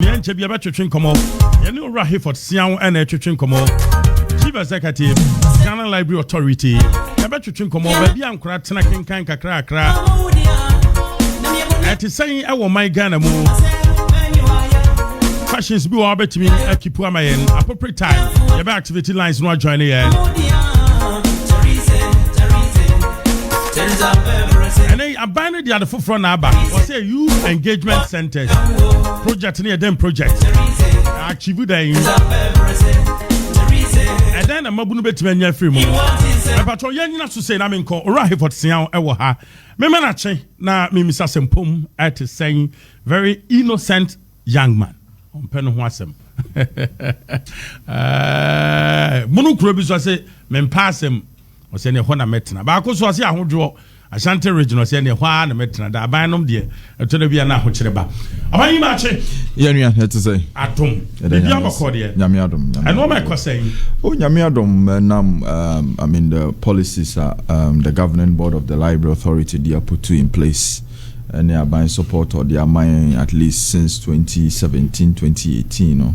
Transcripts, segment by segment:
Yen Chebi about twetwen komo. Yen no ra Hayford Sian and twetwen komo. Chief Executive, Ghana Library Authority. About twetwen komo baby ankra tena kenkan kakra akra. Ati saying I want my Ghana mo. Fashions be wa betimi akipu amayen appropriate time. Yeba activity lines no join here. And then I bind the other front number. Or say youth engagement centers. Project near them project. Achieve that. And then I'm going to be a free more. But you're not to say, I'm in call or Hayford Sian. I will have. Memanache na me Mr. Sempom at saying very innocent young man. On pen wasem. Monocrobi so say men pass him. O say ne ho na metna ba ko so say ahodwo Ashanti region o say ne ho na metna da abanom de to na bia na ho kire ba abani ma che yenua let to say atom bia bako de nyame adom I know my saying oh nyame adom nam I mean the policies are the governing board of the library authority they are put in place and they are buying support or they are buying at least since 2017 2018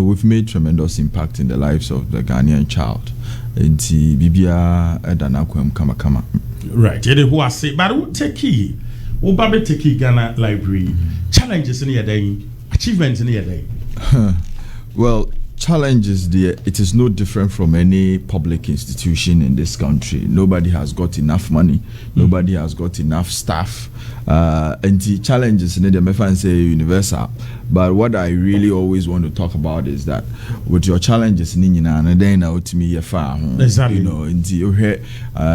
we've made tremendous impact in the lives of the Ghanaian child. Enti bibia edana kwam kama right yede who say but who take who babe take Ghana Library challenges in your achievements in your well challenges there it is no different from any public institution in this country. Nobody has got enough money, nobody has got enough staff, and the challenges in the MEFA say universal. But what I really always want to talk about is that with your challenges and then out to me far exactly. You know in the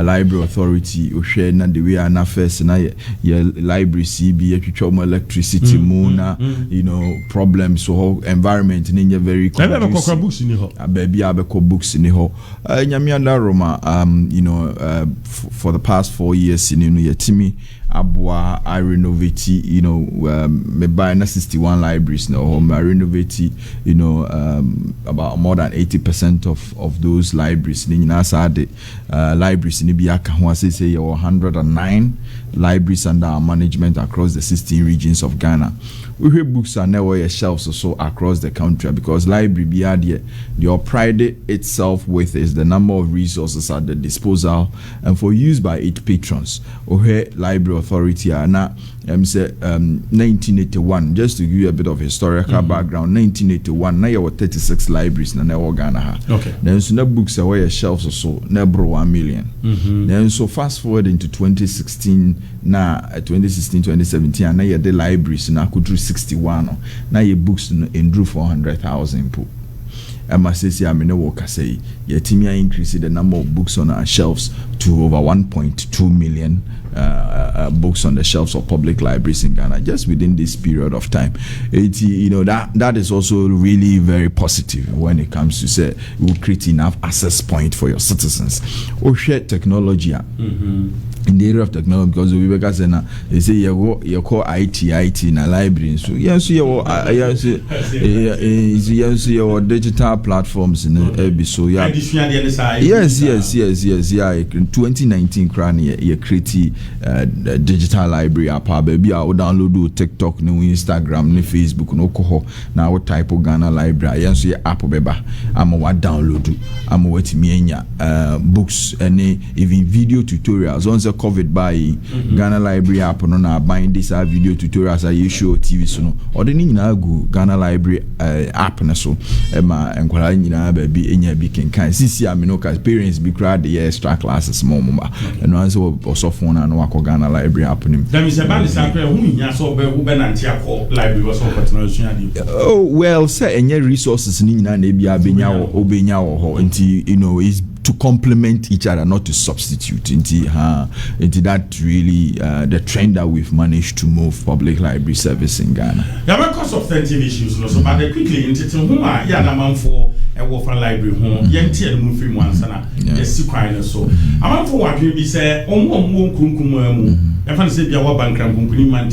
library authority na the way na first na your library CB electricity mona you know problems so environment in very books in ho baby abeko books in ho nyamianda Roma you know for the past 4 years in your Timmy Abwa I renovate you know me buy na 61 libraries now I renovate you know about more than 80% of those libraries ni na sade libraries ni biaka ho say you 109 libraries under our management across the 16 regions of Ghana. We have books are now your shelves also across the country because library be your pride itself with is the number of resources at the disposal and for use by its patrons. Library authority are now 1981 just to give you a bit of historical background. 1981 now you were 36 libraries na Ghana. Okay. Then so books are your shelves also never 1 million. Then so fast forward into 2016 na 2017 and now you the libraries na could do 61 now your books in drew 400,000 po. I must say I mean work say your team increase the number of books on our shelves to over 1.2 million books on the shelves of public libraries in Ghana just within this period of time. You know that is also really very positive when it comes to say we create enough access point for your citizens. Or share technology. In the area of technology, because we were saying they say you call IT in a library. So yes, your digital platforms in the so yeah. Yes. Yeah. In 2019, you create digital library app. Baby, I will download TikTok, no Instagram, no Facebook, no coho. Now what type of Ghana library? Yes, your app beba. I'm a download. I'm a wait me books and even video tutorials. Once COVID by Ghana Library app no na buying this video tutorials I show TV so no or the nyina go Ghana Library app na so ma enkwara nyina ba bi enya bi kenkan sisi amino ka parents bi crowd the extra classes mo and once also phone na no akọ Ghana Library app nim dem is about this app who nya so be who be na ntia akọ library was so partner suadi oh well say enya resources ni nyina na bia benya wo obenya wo ho nti you know is to complement each other, not to substitute. Into that really the trend that we've managed to move public library service in Ghana. There are cost of sensitive issues, so but quickly into whom are man for a Wolfen library home, Yenti and Mufim once and yes, so. A man for what we say, kunkumu, if I say Biawa Bankram, Kumpuniman,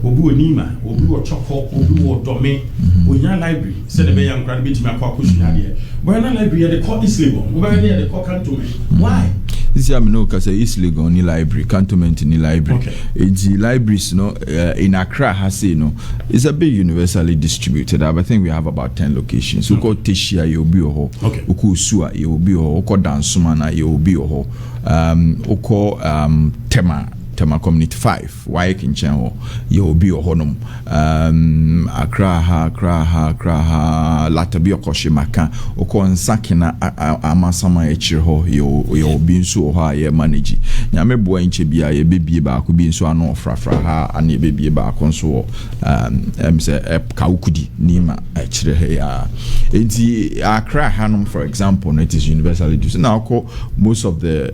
Obu Nima, Obu Choco, Obu Dome, Unya library, said the young grandbit Macacushia. When a library, the court is labor, where they are the cock to me. Why? this year me know cause East Legon ni library, Cantonment ni library. The libraries, in Accra has it's a bit universally distributed. I think we have about 10 locations. We call Teshia Yobi Oho, Uku Sua Yobi Oho, Uko Dansumana Yobi Oho, Uko Tema Community 5, Waik in Channel, Yobi Ohonum, Accra, Latabio Koshimaka, Uko and Sakina Amasama Echiho, Yobi so high manage. Yame boy in Chibia, a baby bar could be so no frafra, and a baby bar console, Kaukudi, Nima, Echireha. It's Accra Hanum, for example, it is universally used. Now, most of the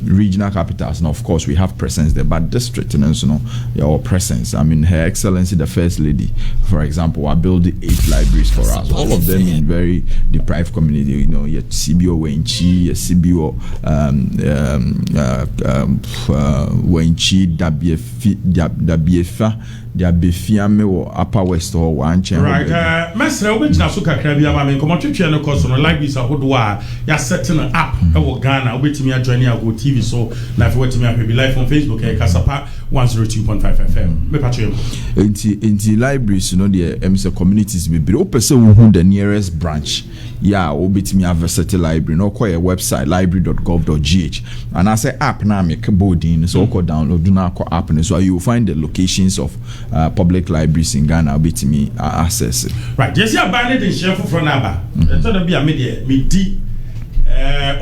regional capitals, and of course, we have presence there. But district, your presence. I mean, Her Excellency the First Lady, for example, are building 8 libraries for us. All of them in very deprived community. Yet CBO Wenchi, CBO Wenchi, Dabiefa. They are befiame or Upper West or one chain. Right, Master, which now so Caribbean, I mean, come on to channel course on libraries are Hodwa. You're setting an app, Ghana, wait to me at joining our TV. So, now if you want to be live on Facebook, Kasapa 102.5 FM. Me patch in the libraries, the communities be below person who the nearest branch. Yeah, obit me have a certain library, no quite a website, library.gov.gh. And I say app now make boarding, so go download do not call app, and so you will find the locations of public libraries in Ghana obit me access it. Right, just here banned in share for Naba. It's going to be a media,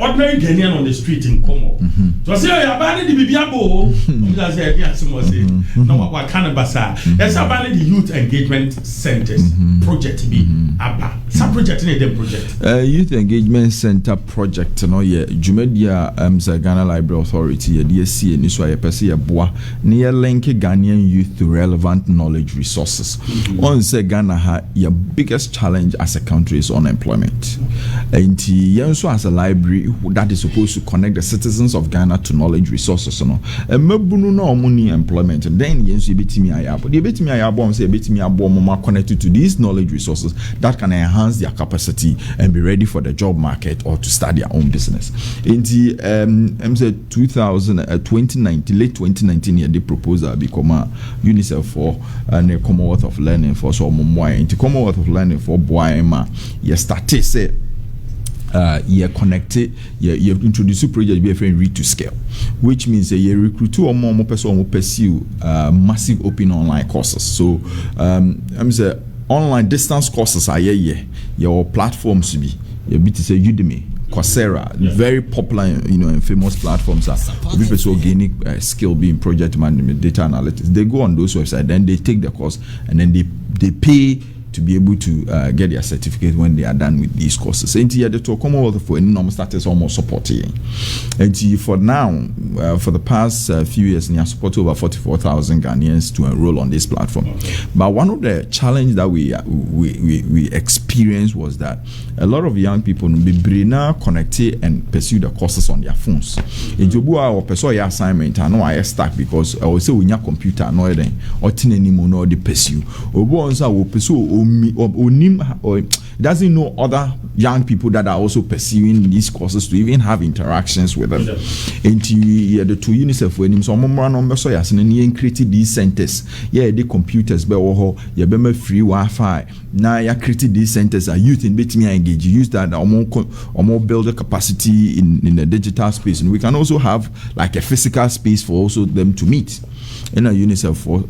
ordinary Ghanaian on the street in Como. So I say, I banned the Bibiabo. That's the idea. No, what kind of bazaar? Yes, I banned the youth engagement centers project. Be ABBA. Some project in the project. Youth engagement center project. No, yeah. Jumedia Ghana Library Authority. DSC and Niswa Pesi Bois near link Ghanaian youth to relevant knowledge resources. One say Ghana ha your biggest challenge as a country is unemployment. And so as a library that is supposed to connect the citizens of Ghana to knowledge resources, and mebunu no money employment. And then you betimi ayabo. The betimi ayabo say betimi abo mama connected to these knowledge resources that can enhance their capacity and be ready for the job market or to start their own business. In the 2019, late 2019 year, the proposal become a UNICEF for the Commonwealth of Learning for so mumwa. In the Commonwealth of Learning for Boyema, you started say. You connected, you introduce a project be read to scale, which means you recruit 2 or more person who pursue massive open online courses. So I'm say online distance courses are your platforms to be you be to say Udemy, Coursera, very popular, and famous platforms are people so organic skill being project management, data analytics. They go on those websites, then they take the course, and then they pay to be able to get their certificate when they are done with these courses. And the Commonwealth for any normal status almost supporting. And for now, for the past few years, we have supported over 44,000 Ghanaians to enroll on this platform. But one of the challenges that we experienced was that a lot of young people be now connected and pursue the courses on their phones. And you or pursue your assignment, I know I stuck because I will say when your computer no then or tin anymore no the pursue. Or will pursue or doesn't know other young people that are also pursuing these courses to even have interactions with them. And the 2 UNICEF when him some number so yes and created these centers. The computers be you free Wi-Fi. Now you created these centers are youth in bit me engage. You use that or more build a capacity in the digital space, and we can also have like a physical space for also them to meet. In a UNICEF for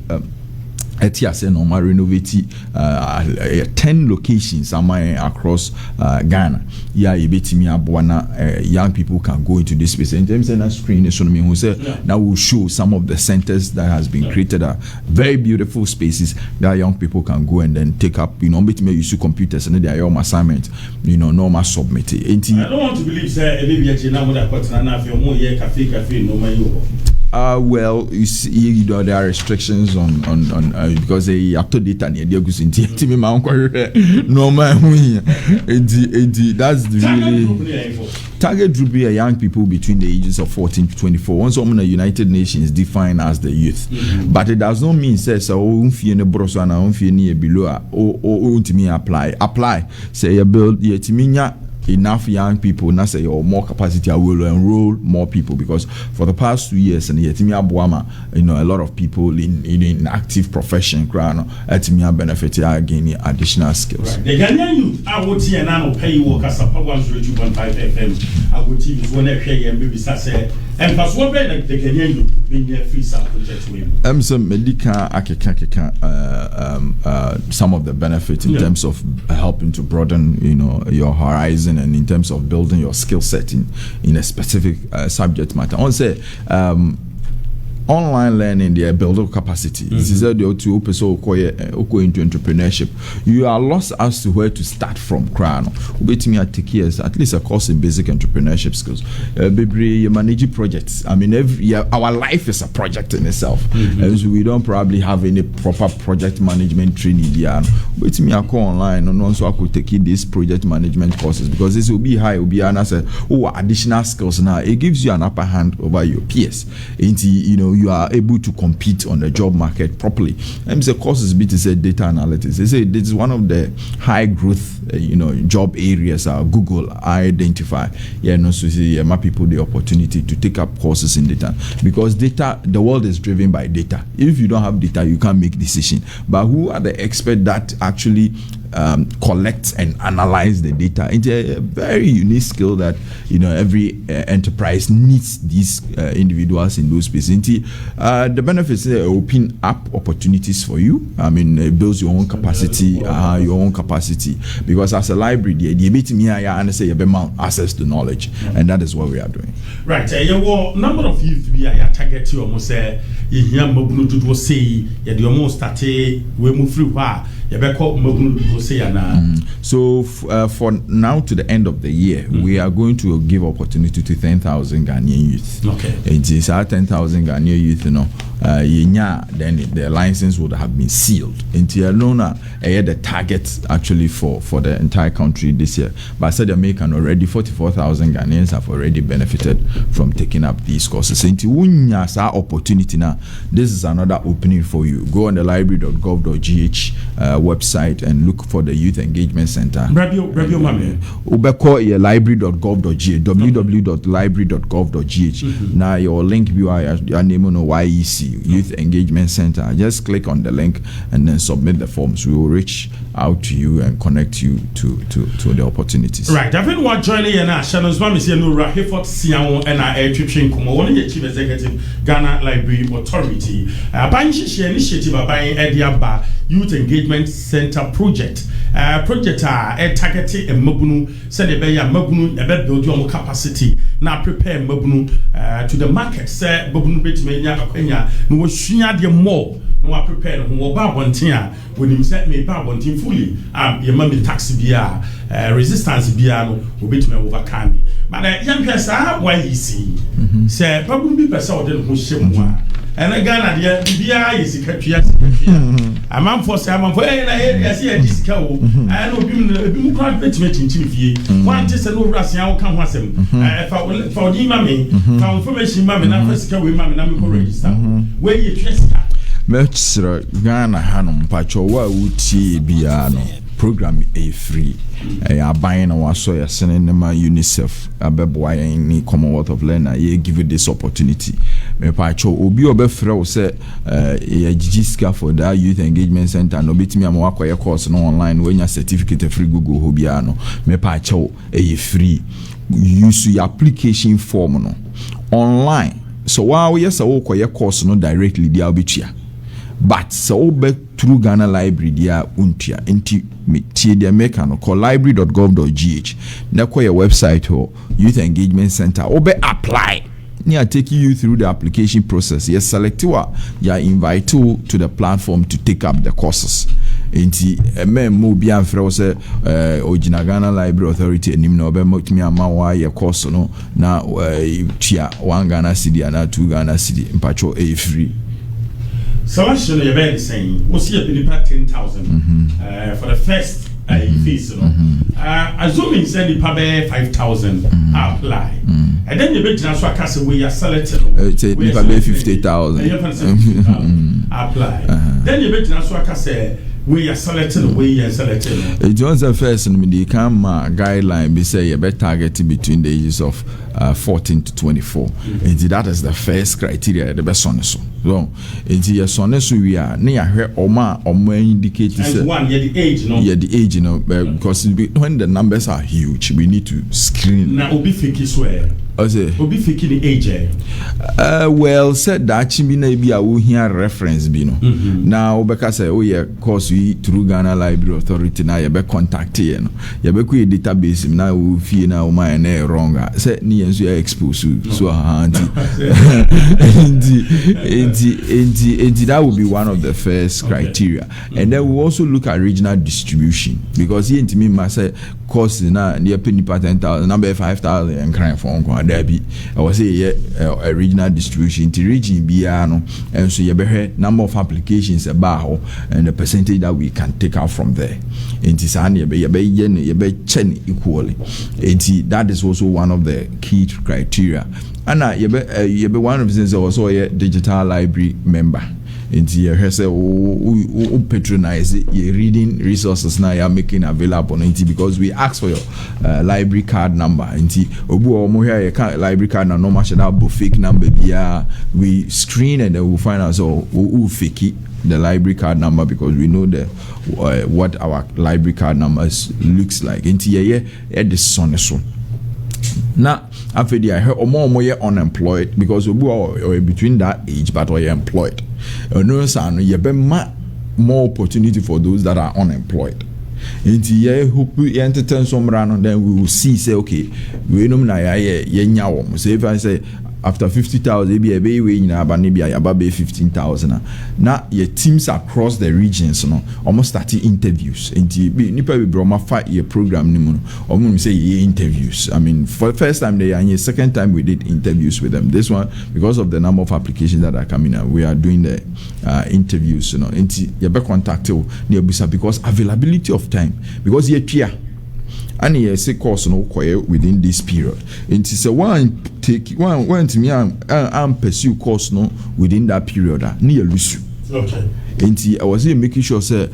Etias and Omar renovate 10 locations across Ghana. Young people can go into this space. And James and screen is who say now will show some of the centers that has been created are very beautiful spaces that young people can go and then take up, maybe use computers and they are your assignment, normal submit. I don't want to believe well, you see, there are restrictions on because they are to data near the August in me normal. That's really target group here young people between the ages of 14 to 24. Once the United Nations define as the youth, but it does not mean says below to me apply. Say you build enough young people, now say or more capacity, I will enroll more people, because for the past 2 years and yet a lot of people in active profession benefit are gaining additional skills. Right. The Ghanaian youth, I would see an annual pay you work as a Kasapa 102.5 FM. I would see this one pay and baby say, and plus what better the Ghanaian youth being their free South project with. Some medical some of the benefits in terms of helping to broaden your horizon, and in terms of building your skill set in a specific subject matter. I want to say online learning, they build capacity. This is the to into entrepreneurship. You are lost as to where to start from. Wait me at take years, at least a course in basic entrepreneurship skills. You manage projects. I mean, our life is a project in itself. And so we don't probably have any proper project management training. Wait me, I call online, and also I could take these project management courses, because this will be high. Will be additional skills. Now it gives you an upper hand over your peers. You are able to compete on the job market properly. And the courses bit is data analytics. They say this is one of the high growth job areas Google identify. So people the opportunity to take up courses in data, because data, the world is driven by data. If you don't have data, you can't make decision. But who are the experts that actually collect and analyze the data? It's a very unique skill that every enterprise needs these individuals in those spaces. The benefits open up opportunities for you. I mean, it builds your own capacity, because as a library, the ability me and say access to knowledge, and that is what we are doing. Right. Number of youth we are targeting almost say you mobile to say you almost started we move through so for now to the end of the year, we are going to give opportunity to 10,000 Ghanaian youth. Okay. It is our 10,000 Ghanaian youth, then the license would have been sealed. The target actually for the entire country this year. But I said American already 44,000 Ghanaians have already benefited from taking up these courses. Opportunity now. This is another opening for you. Go on the library.gov.gh website and look for the Youth Engagement Center. Ubeko library.gov.gh, www.library.gov.gh. Now your link your name on YEC, Youth Engagement Center. Just click on the link and then submit the forms. We will reach out to you and connect you to the opportunities. Right. I've been joining you now. Shannon's mom is here. No, Rahifot Sian and I Chief One of the Chief Executive Ghana Library Authority. Banji initiative by Ediaba Youth Engagement Center project. Project targeting a Mabunu, send a Mabunu, a build your capacity. Now prepare Mabunu to the market. Say Mabunu Bitmania Kenya, no Shia de more. No, I prepare who about one tier when him set me about one team fully. Your mummy taxi beer, resistance beer will be to me overcome me. But young person, why you see, say, probably person who ship one. And again, the beer is a country. A man for some for I see a disco. I know you can't bet me in TV. One just a no Russian come was him. For the mammy, for information, mammy, and first go with mammy, and I'm register. Where you trust her. Metsra Ghana Hanum Pachowa Uti Biano program a free. A buying our soya cinema UNICEF Abeboy in Commonwealth of Learner, ye give you this opportunity. Me Pacho Obi Obefra say a Giska for that Youth Engagement Center no bit me am work your course no online when your certificate free Google Hobiano. Me Pacho a free. Use your application form no online. So while yes I work your course no directly the albitia. But so back through Ghana Library dia untia inti tie dia meka no call library.gov.gh na call your website or Youth Engagement Center obe apply near take you through the application process. Yes, select you invite you to the platform to take up the courses. Inti mo bi amfrɛ sɛ Ogina Ghana Library Authority anim na obɛmotumi ama wa ye course no na tia 1 Ghana cedi na 2 Ghana cedi mpacho e free. Selection you're very saying we'll see a penny 10,000 for the first phase, assuming send the pay 5,000 apply, and then you bet transfer cash we are selecting 50,000 apply. Then you bet transfer cash we are selecting we are selecting. It was the first in the guideline be say you better target between the ages of 14 to 24. And that is the first criteria the best on so. So it's your son so we are near Oma indicate one the age the age because when the numbers are huge we need to screen. Now obi fake swear. Obi fake the age. Well said that chimina be a hear reference be no. Now because say yeah course we through Ghana Library Authority now you be contact you know. You be create database now we feel now my na wrong. Say ni enso expose so that would be one of the first criteria. And then we also look at regional distribution because here to me must say course na near penny per 10,000 number 5,000 and crying for there be I was say a regional distribution to region biano and so you be number of applications about and the percentage that we can take out from there in Tisani you be chen equally that is also one of the key criteria and you be one of the things also a digital library member into your say patronize your reading resources now you're making available because we ask for your library card number into library card now no much that fake number we screen and then we'll find out so who fake it the library card number because we know the what our library card numbers looks like into at the son so now after I heard more unemployed because we between that age but we are employed. No son, you be more opportunity for those that are unemployed. Into ye hope we entertain some run then we will see say okay we know na ye nyawo. So if I say after 50,000 be a be we na ba 15,000 now your teams across the regions no almost starting interviews into nipa be broma fight your program ni mu no say interviews. I mean for the first time they and second time we did interviews with them. This one because of the number of applications that are coming out we are doing the interviews into you be contact near busa because availability of time because ye tria and yes course no within this period it is a one to me and pursue course no within that period near lose okay and I was here making sure say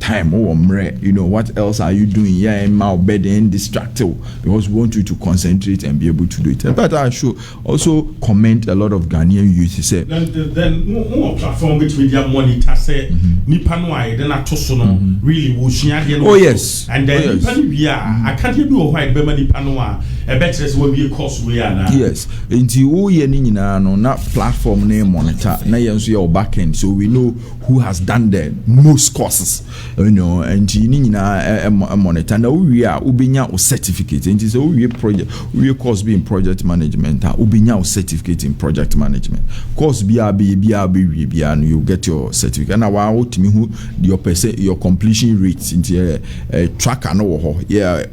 time what else are you doing in my bed and distracted because we want you to concentrate and be able to do it. But I should also comment a lot of Ghanaian youth say then more platform which media monitor say nipa no then atoso no really wo hia de no yes and then nipa no bia I can't do why be nipa no a better we be course we are now yes nti wo ye ni nyina no na platform na monitor na ye nso your back end so we know who has done the most courses and ni nyina monitor na we are ubenya o certificate and so we project we course be in project management ubenya o certificate in project management course bia and you get your certificate na wa otimi hu your completion rate into tracker no ho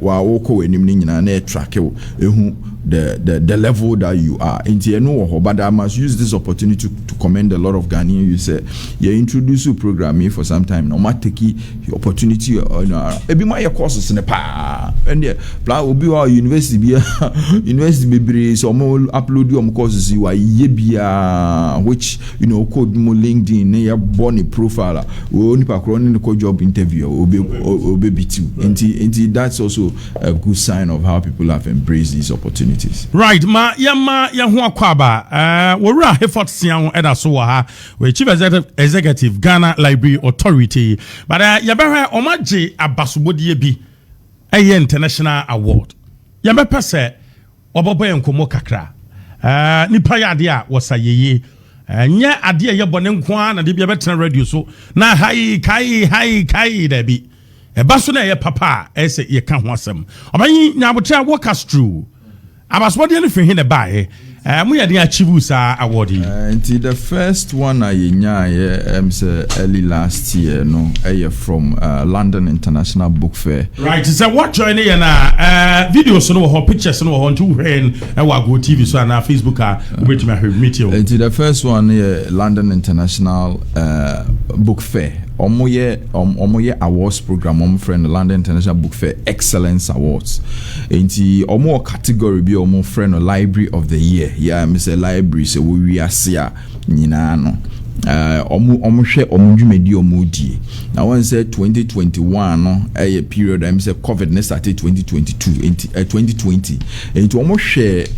wa wo ko enim ni nyina na track the level that you are into but I must use this opportunity to commend a lot of Ghanaian you say you introduce programming for some time no matter take the opportunity ebi my courses in the pa and there plan will be our university be so more upload your courses you are bia which code mo LinkedIn na your body profile we nipa cronin the job interview obe bitu and that's also a good sign of how people have embraced these opportunities. Right, ma ho akwaba wora Hefort Sian eda so wa ha we chief executive Ghana Library Authority but ya behwe omaje abasobodie bi international award ya be pese obobo enkomo kakra nipa ya ade a wasayeye nye ade ye bone nko na de bia betena radio so na kai da bi eba so na ye papa ese ye ka ho asem obanyi nyabotre workers true abaswadi no fi hin buy we had achieve award until the first one I early last year from London International Book Fair. Right, so what join na videos no pictures no on to when go TV so na Facebook wait meet you. Until the first one London International Book Fair. Omoye awards program friend London International Book Fair Excellence Awards. Enti omo category bi omo friend Library of the Year. Yeah, me say library so we are nyina no. hwɛ omo dwumadi omo die na one say 2021 no a period I'm say covid ne started 2020 into omo hwɛ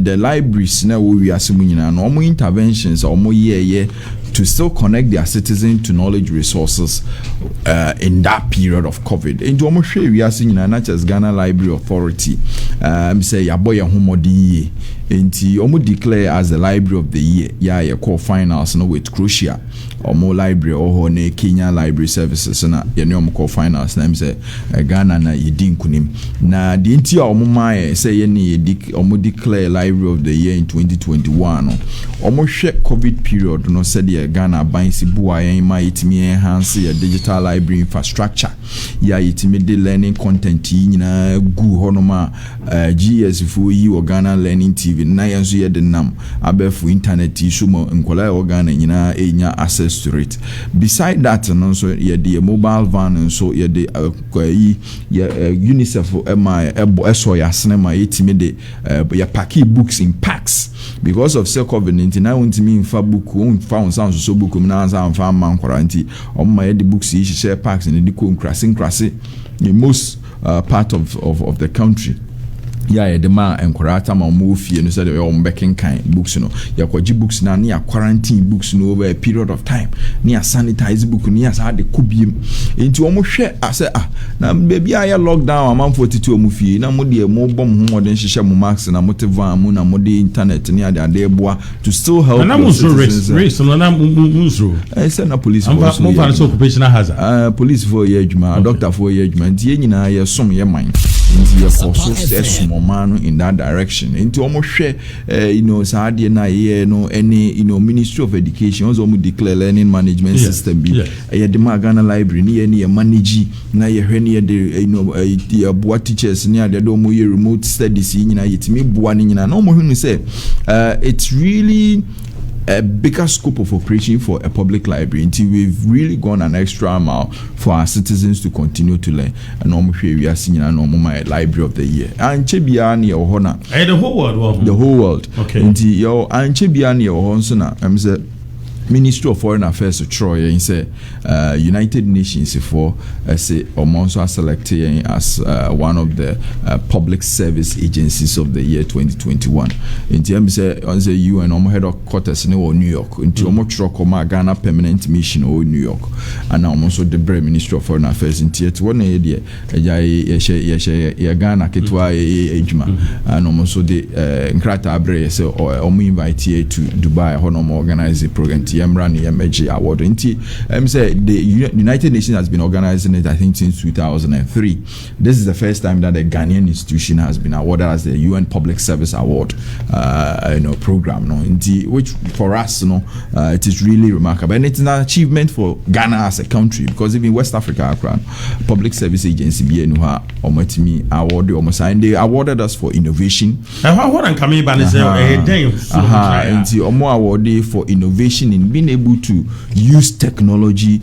the libraries na wo wiase mu nyina no omo interventions omo ye to still connect their citizens to knowledge resources in that period of COVID. And to almost share we are seeing not just Ghana Library Authority. Say yaboya humodi and almost declare as the Library of the Year. Yeah, your core finals no with Croatia or more library or ne Kenya Library Services na your core finals. Na say Ghana na yedin kunim. Na the inti omuma say any omo declare Library of the Year in 2021. Almost share COVID period no said Ghana bansi bua ma yitimi enhance your digital library infrastructure ya yitimi de learning content nyina gu honoma GS for yi Ghana Learning TV na yanzu ye de nam abefu internet issue mo nkola Ghana nyina enya access to it. Beside that no so ye de mobile van so ye de UNICEF eso ya cinema yitimi de ya pack books in packs because of COVID-19 na wontimi infa book found sounds so book na ansa amfa man quarantine my the books he share packs in the crassin the most part of the country. Yeah, the man and Korata ma movie and said backing kind books no ya kwaji books na near quarantine books no over a period of time near sanitize book near had the kubim into almost share I say na baby I lockdown am 42 movie na mo de mo bom ho den hihye mo max na motiva mo na mo de internet near the adeboa to still help na mo race no na mo say na police force mo fa so occupational hazard police for year adwuma doctor for year adwuma ntie nyina ye som ye man nti ye for so man in that direction into almost share saadi na ye no any Ministry of Education also mu declare learning management system bi ye de Ghana library ni ye manage na ye hwe ni de boa teachers ni ade do mu ye remote studies nyina yetimi boa ni nyina no mo hunu say it's really a bigger scope of operation for a public library until we've really gone an extra mile for our citizens to continue to learn. And we are seeing my Library of the Year. And Chebiani or Hona. The whole world. The whole world. Okay. Until your and Chebiani or Honsona. I'm saying Ministry of Foreign Affairs to Troy and say United Nations for say also selected as one of the public service agencies of the year 2021. In terms on the UN head of quarters in New York into Ghana permanent mission or New York and also the Ministry of Foreign Affairs in Tiet 1 area Ghana Ketwa Ejma and also the Nkrata Abre so invite here to Dubai Honom organize a program Yamrani Award. Say the United Nations has been organizing it, I think, since 2003. This is the first time that a Ghanaian institution has been awarded as the UN Public Service Award, program. Which for us, it is really remarkable, and it's an achievement for Ghana as a country because even West Africa, Public Service Agency, they awarded us for innovation. Awarded for innovation in being able to use technology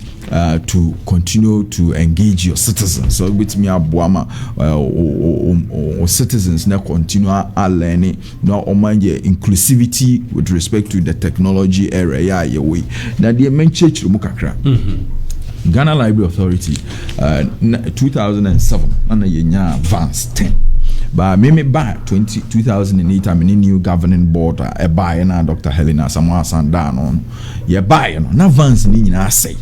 to continue to engage your citizens. So with me abuama or citizens now continue learning now mind your inclusivity with respect to the technology area your way. Now the main church Mukakra. Ghana Library Authority 2007 and a advance 10. But maybe by 2008, I'm in a new governing board. I buy na Dr. Helena Samoa Sandan you buy na advance in say.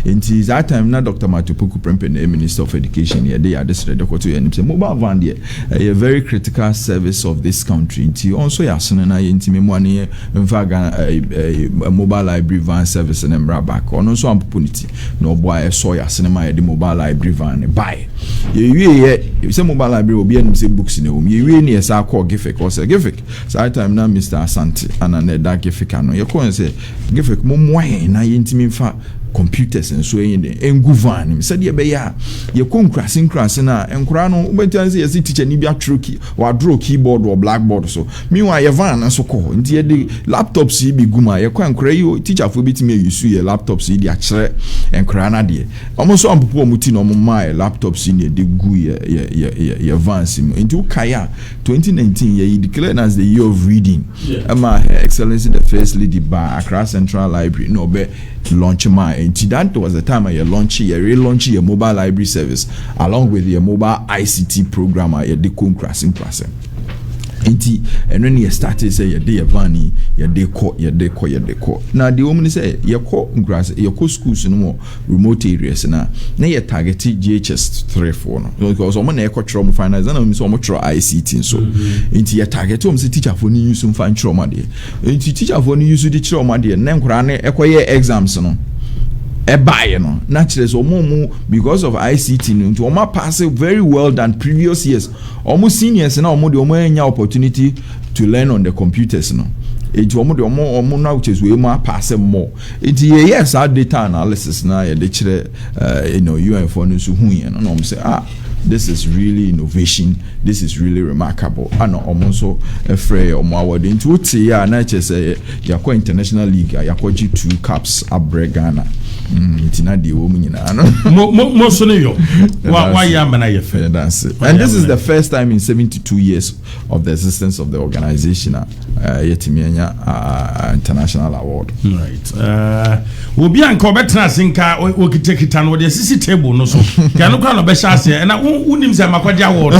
In that time, na Dr. Matupuku Prempe, the Minister of Education, here they are this mobile van there, a very critical service of this country. Until also yasunana intime money in fact a mobile library van service and back on also opportunity. No boy saw yasunama the mobile library van buy. You say mobile library will be any books in the home. You really as I call Gifik or say Gifik. So I time now Mr. Asante and that Gifik. You can say Gifik more wine. I intime computers and so in the enguvan said ye be ya ye konkrasing na enkura no ubetian say ye teacher ni bia troki wa draw keyboard or blackboard so meanwhile ye van so ko nti ye de laptops yi bi guma ye kwa enkura yi teacher fo bitimi use ye laptops yi dia kire enkura na de omo so ampopo omuti no omo mai laptops yi de gu ye van sim nti ukaya 2019 ye declared as the year of reading Her Excellency the First Lady by Accra Central Library no be launch my and that was the time I launch your mobile library service along with your mobile ICT program at the Crossing. Enti and when you started say your day vani your day call now the woman say your schools no more remote areas na you targeted GHS 3-4 no because someone na trauma finance na me so much ICT so enti you target say teacher for use some fan trauma there enti teacher for use the trauma there na nkura na ekoye exams no buy no naturally so mo because of ICT no to omo pass very well than previous years almost seniors na omo anya opportunity to learn on the computers no eji omo na which is we more pass more it yes our data analysis na ye de kire UN for no so hu ye no say this is really innovation. This is really remarkable. And almost afraid of my word into it. Yeah, and I just say, Yako International League, Yako G2 Cups, Abre Ghana. It's not the woman, you know. Most of you, why am I afraid? That's it. And this is the first time in 72 years of the existence of the organization, Yetimianya International Award. Right. We'll be on Corbett Sinka, we take it on with the CC table, no so. Can look on the best and I wouldn't say Makwaja Award.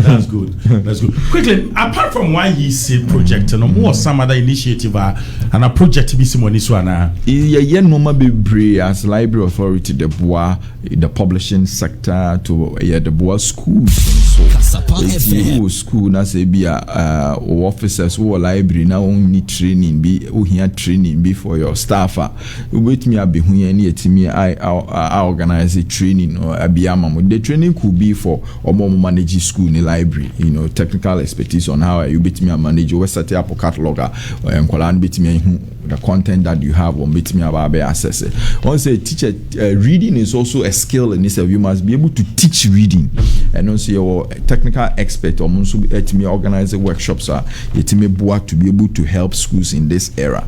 That's good. That's good. Quickly, apart from why he said project, no more some other initiative and a project to be Simoni Swana. Yeah, no be as library authority, the Bois, the publishing sector to the Bois schools. So, school na say be officers who library now only training be here training be for your staff. Wait me be here ni I organize a training or abiyama. The training could be for manage school in the library, technical expertise on how you bit me manage or set up a cataloger or enquire bit me the content that you have or bit me about access it. Once a teacher reading is also a skill in this, you must be able to teach reading and also your technical expert or me organize workshops to be able to help schools in this era.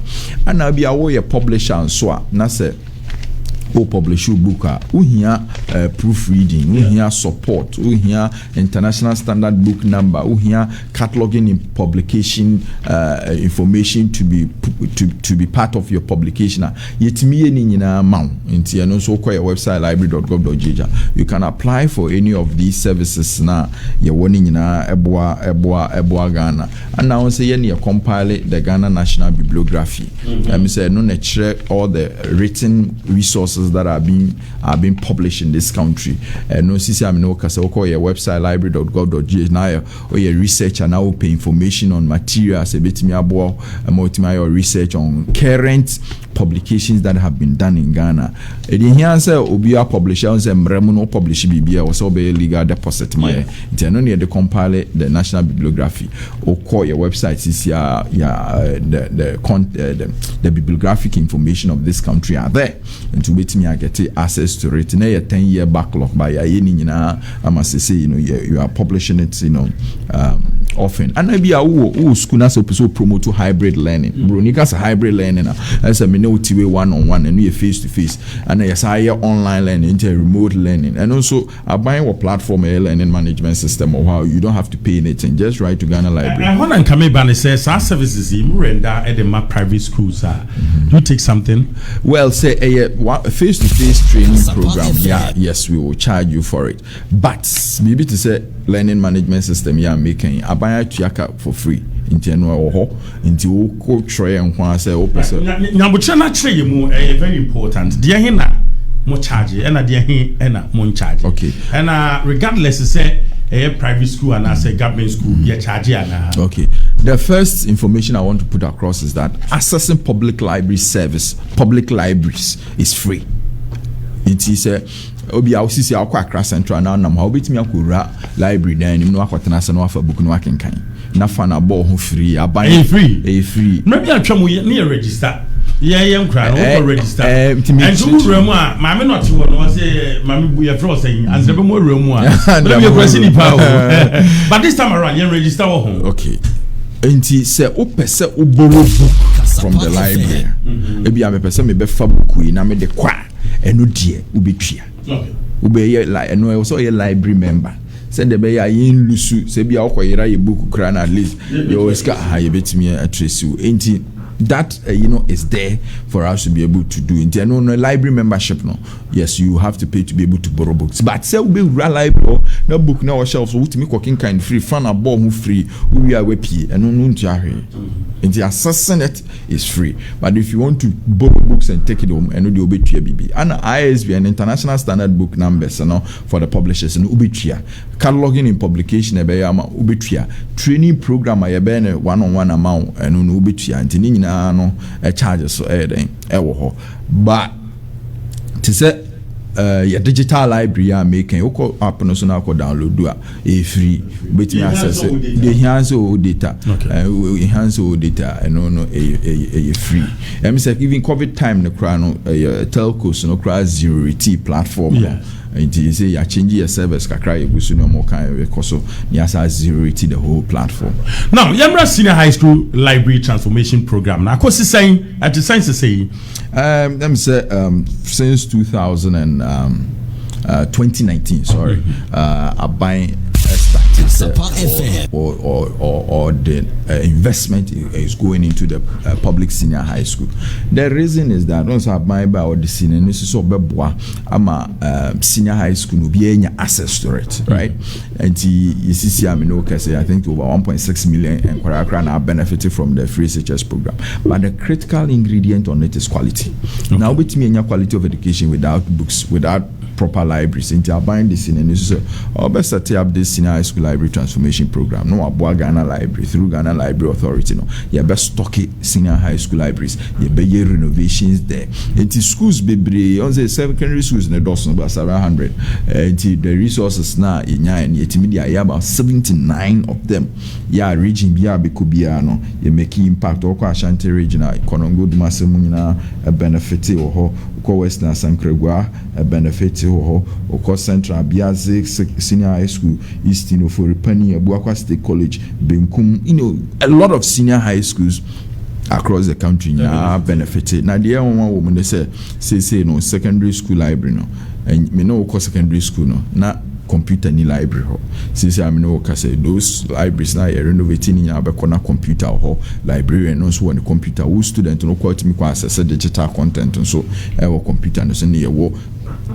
And I'll be a publisher and so na say publish your book here proofreading here support here international standard book number here cataloging in publication information to be part of your publication yetimi ni nyina ma nti eno so call your website library.gov.gh you can apply for any of these services na ye woni nyina eboa Ghana and now say ye compile the Ghana National Bibliography me say no na check all the written resources that are being published in this country. No CC amino kasa call your website library.gov.gh now or your research and now pay information on materials a bit abo your research on current publications that have been done in Ghana. Edin here say obi a publisher say mremu no publish bibia or so be legal deposit my no near the compile the National Bibliography or call your website CC the bibliographic information of this country are there and to wait me I get access to it in a 10-year backlog by I must say you are publishing it often and maybe a school na so promote to hybrid learning bronikas hybrid learning as a minute one-on-one and we face-to-face and yes I online learning into remote learning and also I buy a platform a learning management system or how you don't have to pay anything just write to Ghana Library. I want to come in and say our services in render at the private schools do you take something? Well say a face-to-face training program yes we will charge you for it but maybe to say learning management system making I buy it for free into into try and say very important dear mo charge and dear mo charge okay and regardless say a private school and as a government school you charge okay the first information I want to put across is that accessing public library service public libraries is free. It is obi a osisi akwa Accra Central na nam ha obetimi akora library dan nim no akotena se no afa book no akenkan na fa na ball ho free aban free maybe atwa mo ne register Yeah, cry. Register. And so room, mammy not to one say, Mammy, we are frozen, and several more room. But this time around, you register home. Okay. Enti se o pese o borrow book from the library. Ebi am pese me be fa book yi na me de kwa eno die ubetwa. Okay. Ube like eno e so ye library member. Send the be ya yin lusu se bia okoyera ye book kra na at least you always ka ha ye betimi a trace you. Enti that is there for us to be able to do. In no library membership, no. Yes, you have to pay to be able to borrow books. But say we real library, no book now shelves. So we working kind free, fan a bomb free. We are WP and no jari. And the assessing it is free. But if you want to borrow books and take it home, and do the BB and ISB and international standard book numbers, for the publishers and ubitria cataloging in publication ubitria training program one-on-one amount and ubitria and no charges so but to say your digital library are making you app no so na ko download do a free but you access the enhance all data enhance all data and no a free say even covid time no cry no telcos no cry zero rate platform and you say you change your service kakra you go so no more kind because so you has zero rate the whole platform. Now Yamra Senior High School Library Transformation Program now cause saying at the science say let me say since 2019 sorry I buying started or the investment is going into the public senior high school. The reason is that once I buy by or the senior this is I'm a senior high school will be any access to it, right? And you see I think over 1.6 million and are benefited from the free CHS program. But the critical ingredient on it is quality. Now with me any quality of education without books, without proper libraries. Into buying this in and this is best set up this senior high school library transformation program. No Abua Ghana Library through Ghana Library Authority. No, you best stock it senior high school libraries. You be renovations there. Into schools be on the secondary schools in the dozen about 700. Into the resources now in media about 79 of them. Yeah, region Bia Bikubiano. You making impact or Ashanti regional Konongo Dumasemuna a benefit or Western Sankregua a benefit or Central Biazik Senior High School, East for Penny, Abuakwa State College, Benkum, a lot of senior high schools across the country now benefited. Now the one woman they say no secondary school library no, and me know secondary school no, not computer ni library ho. Since I know say those libraries now are renovating in abekona computer ho library and also on computer who student no quite me access digital content and so our computer no say wo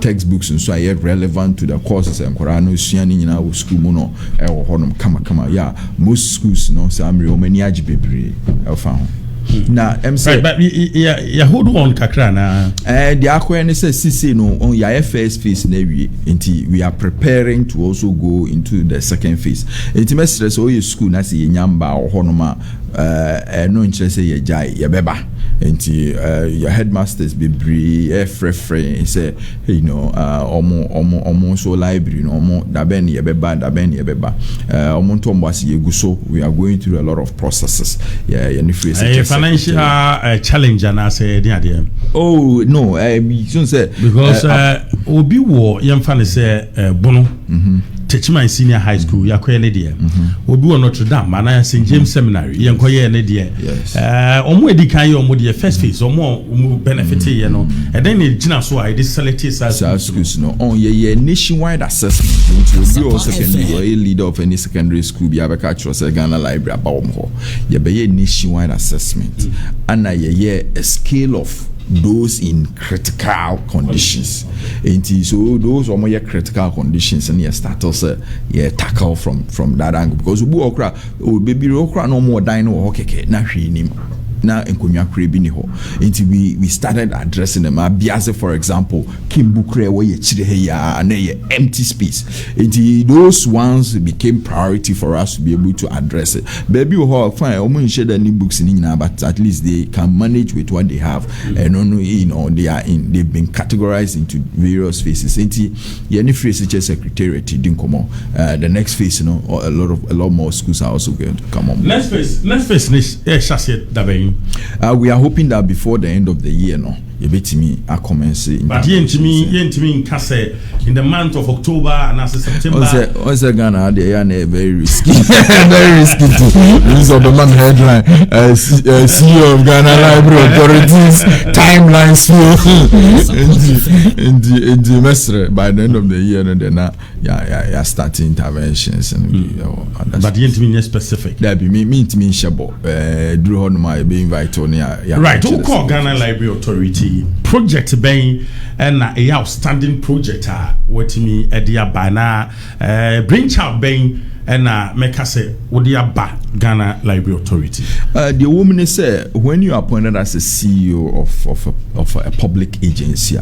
textbooks and so are relevant to the courses and Korano Siani in our school mono or honum kama yeah most schools no say I'm real many ajibebre found. Now, but you hold on, Kakrana. The Aquarius says, no, on your first phase, until we are preparing to also go into the second phase. Intimacy, so your school, Nasi Yamba or Honoma, no interest, ye jai, ye beba. Until your headmasters be brave, free, say, almost so library, no more, Daben, ye beba, Omontombas, ye guso, we are going through a lot of processes. Yeah, and if we financial challenge and I say dear. Oh no, soon say because Obi war young fan say Bono teach my senior high school yakoye dear. Obi war Notre Dame and I St James Seminary yankoye ne dear. Yes. Omo edi kan yo omo dear first phase omo benefit and then the gina so I this selected schools no on ye nationwide assessment into you also can be a leader of any secondary school be abeka trust Ghana Library about ho. Ye be nationwide assessment. And a scale of those in critical conditions. And so those are more critical conditions and you start also tackle from that angle because we baby no more dino okay na hwini na enkonya krebi ni ho until we started addressing them biase for example kimbukre where ye chire he ya na ye empty space until those ones became priority for us to be able to address it baby ho fine omo share the new books ni nyina but at least they can manage with what they have and they've been categorized into various phases until ye ni free secretariat din komo the next phase a lot more schools are also going to come on. Next phase this chassis dabe We are hoping that before the end of the year, no, you bet me I commence. But in Kase in the month of October and as September. Once Ghana, they are very risky, very risky. This is the man headline. CEO of Ghana Library Authorities timelines in the semester by the end of the year, and then starting interventions but you mean specific. That be me shabo. Drew on my being invited on right. Who call Ghana Library Authority project being and a outstanding project what me edia bana brainchild being and make us say what dia ba Ghana Library Authority. The woman say when you are appointed as a CEO of a public agency,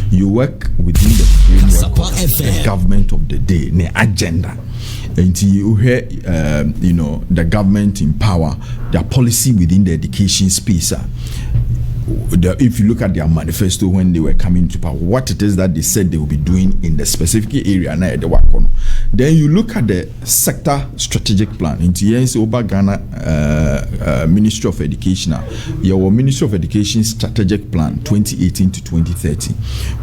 you work within the framework of the government of the day, the agenda. Until you hear, the government in power, their policy within the education space. If you look at their manifesto when they were coming to power, what it is that they said they will be doing in the specific area, then you look at the sector strategic plan. Into Ghana Ministry of Education, your Ministry of Education strategic plan 2018 to 2030,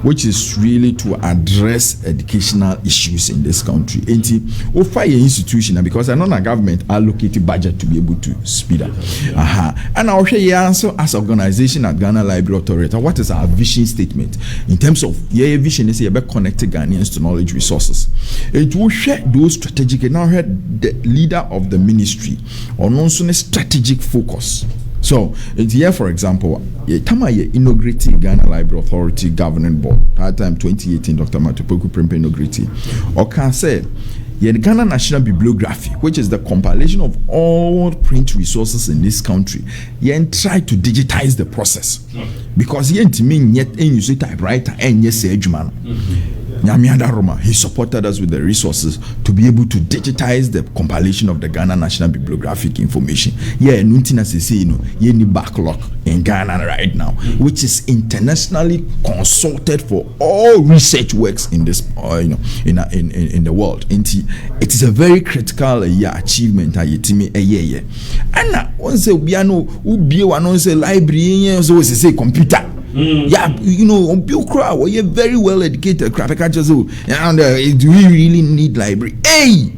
which is really to address educational issues in this country. Into offer your institution because I know the government allocated budget to be able to speed up. And I'll share your answer as organization at Ghana Library Authority. What is our vision statement in terms of your vision? Is about connecting Ghanaians to knowledge resources. It will share those strategic. And now heard the leader of the ministry on also a strategic focus. So it's here, for example, time I inaugurated Ghana Library Authority Governing Board. That time 2018, Dr. Matupoku Prempe inaugurated. Or can say. The Ghana National Bibliography, which is the compilation of all print resources in this country, try to digitize the process. Because he use typewriter and yes, he supported us with the resources to be able to digitize the compilation of the Ghana National Bibliographic information. Any backlog in Ghana right now, which is internationally consulted for all research works in this, in the world. It is a very critical achievement. And once a library, so say computer. You're very well educated. Do we really need library? Hey!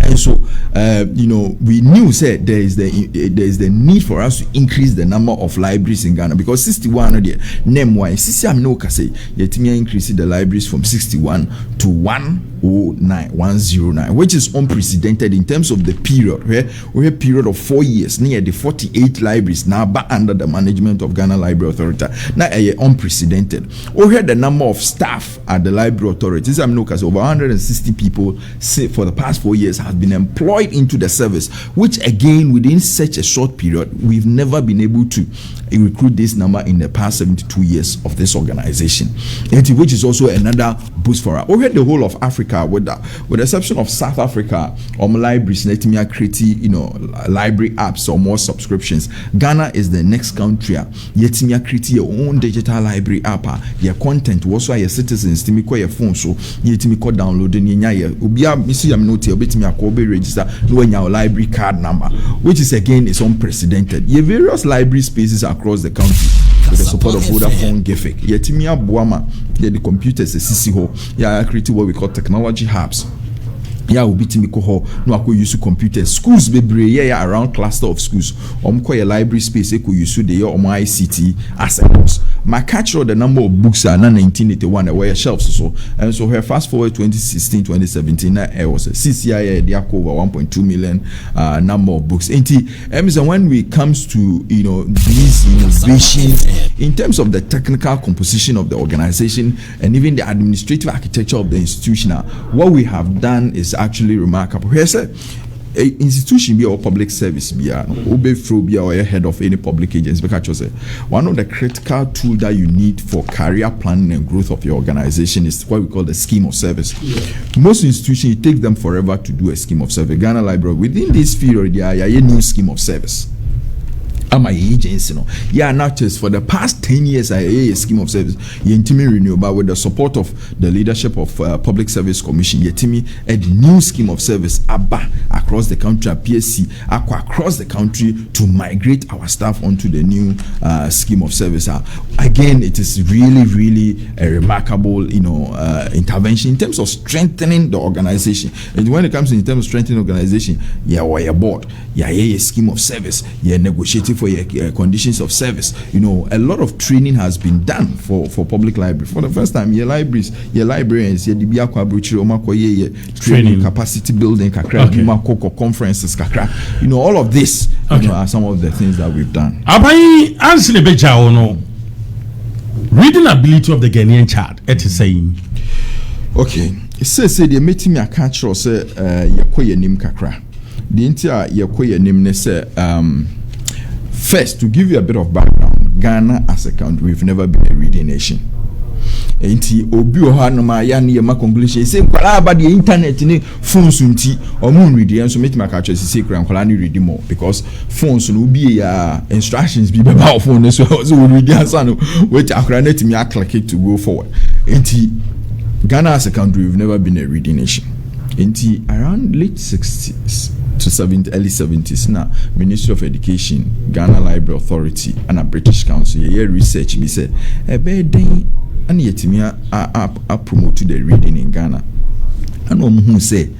And so, we knew said there is the need for us to increase the number of libraries in Ghana because 61 there name why increase the libraries from 61 to 109, which is unprecedented in terms of the period where we have a period of 4 years near the 48 libraries now back under the management of Ghana Library Authority. Now unprecedented. We had the number of staff at the Library Authority. Over 160 people say for the past 4 years have been employed into the service, which again within such a short period we've never been able to recruit this number in the past 72 years of this organization, which is also another boost for us. We had the whole of Africa, with the exception of South Africa, libraries let me create library apps or more subscriptions. Ghana is the next country yet me create your own digital library app. Your content also your citizens to me call your phone so yet me call download register your library card number, which is again is unprecedented. Your various library spaces across the country with the support of Vodafone, Gefik. Yet me Buama, the computers create what we call technology hubs. No use computers. Schools be around cluster of schools. A library space use the ICT assets. My catch the number of books are 1981 where shelves so and so her fast forward 2016 2017 it was a CCI over 1.2 million number of books. And when we comes to these innovations in terms of the technical composition of the organization and even the administrative architecture of the institution, what we have done is actually remarkable. Here's a institution be or public service be or head of any public agency because one of the critical tools that you need for career planning and growth of your organization is what we call the scheme of service. Most institutions it takes them forever to do a scheme of service. Ghana Library within this period there are a new scheme of service. ama agency no not just for the past 10 years a scheme of service yentimi renewable with the support of the leadership of Public Service Commission yetimi a new scheme of service aba across the country PSC across the country to migrate our staff onto the new scheme of service. Again, it is really a remarkable intervention in terms of strengthening the organization. And when it comes in terms of strengthening organization, we're board, a scheme of service, you're negotiating for your conditions of service. A lot of training has been done for public library. For the first time, your librarians, your training, capacity building, conferences, all of this are some of the things that we've done. Reading ability of the Ghanaian child, it is saying. Okay, it says they made me a catch or say yakoye nim kakra. The entire yakoye nim ne say first, to give you a bit of background, Ghana as a country, we've never been a reading nation. Enti obi oha no ma ya ne ma conclusion say kwala ba the internet ni phones nti omo read and so make my catch say kwala ni read more because phones no be ya instructions be ba phone so we read answer no wait akwala net me click it to go forward. Enti Ghana as a country, we've never been a reading nation. Enti around late 60s to 70s, early 70s now, Ministry of Education, Ghana Library Authority and a British Council research me said and yet me I promote the reading in Ghana. And who say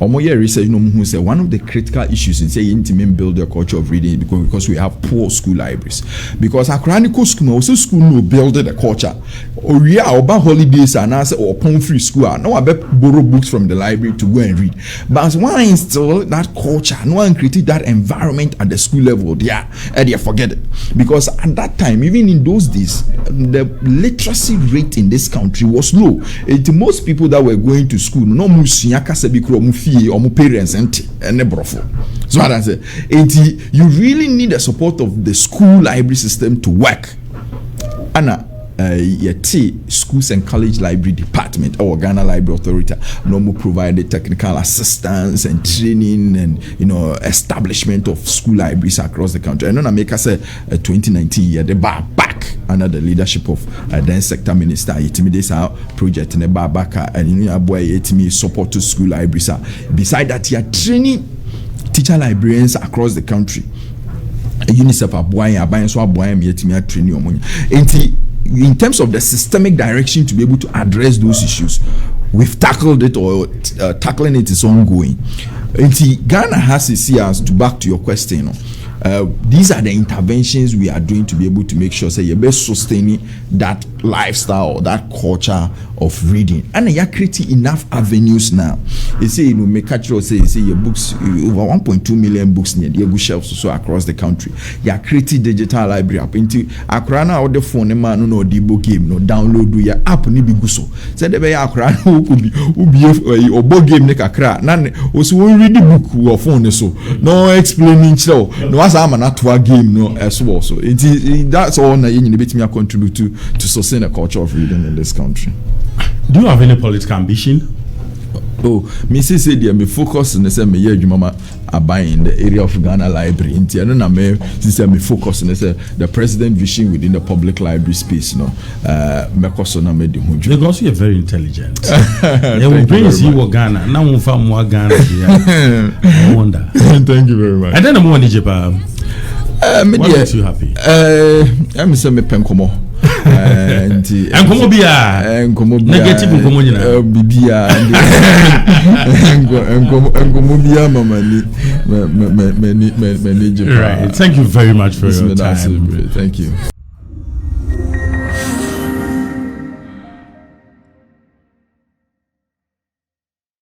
research who say one of the critical issues in say build the culture of reading because we have poor school libraries. Because a chronicle school also school no build the culture. Or we are about holidays and answer or upon free school. No, I bet borrow books from the library to go and read. But one install that culture, no one created that environment at the school level. And you forget it. Because at that time, even in those days, the literacy rate in this country was low. Most people that were going to school, no or parents and brofo. So what I say, you really need the support of the school library system to work. Anna, schools and college library department or Ghana Library Authority no provide the technical assistance and training and establishment of school libraries across the country. And then I make us say 2019 year the bar back under the leadership of then sector minister this project in the bar back and boy support to school libraries. Beside that, you are training teacher librarians across the country. UNICEF buying so buying training in terms of the systemic direction to be able to address those issues, we've tackled it or tackling it is ongoing. Ghana has a CS to back to your question. These are the interventions we are doing to be able to make sure say you're best sustaining that lifestyle, that culture of reading, and you're creating enough avenues now. You say make sure say your books over 1.2 million books near the shelves so across the country. You're creating digital library up into Akrana or the phone man no the book game no download do your app ni be guso. Say the way Akrana who be or book game ne kakra nan also read the book or phone so no explaining so no as I'm not to a game no as well. So that's all na you bit me contribute to sustain a culture of reading in this country. Do you have any political ambition? Oh, me say dear me focus in the same year you mama buying in the area of Ghana Library in Tiana na me say me focus in the president vision within the public library space no me koso na me di hunju. Because you are very intelligent. They will bring you Ghana na mo fa mo Ghana here. I wonder. Thank you very much. I don't know what what makes you happy? I'm say me penkomo. Enkomo bia negative enkomo nyina bibia enkomo bia mama ni me right. Thank you very much for your time. Thank you.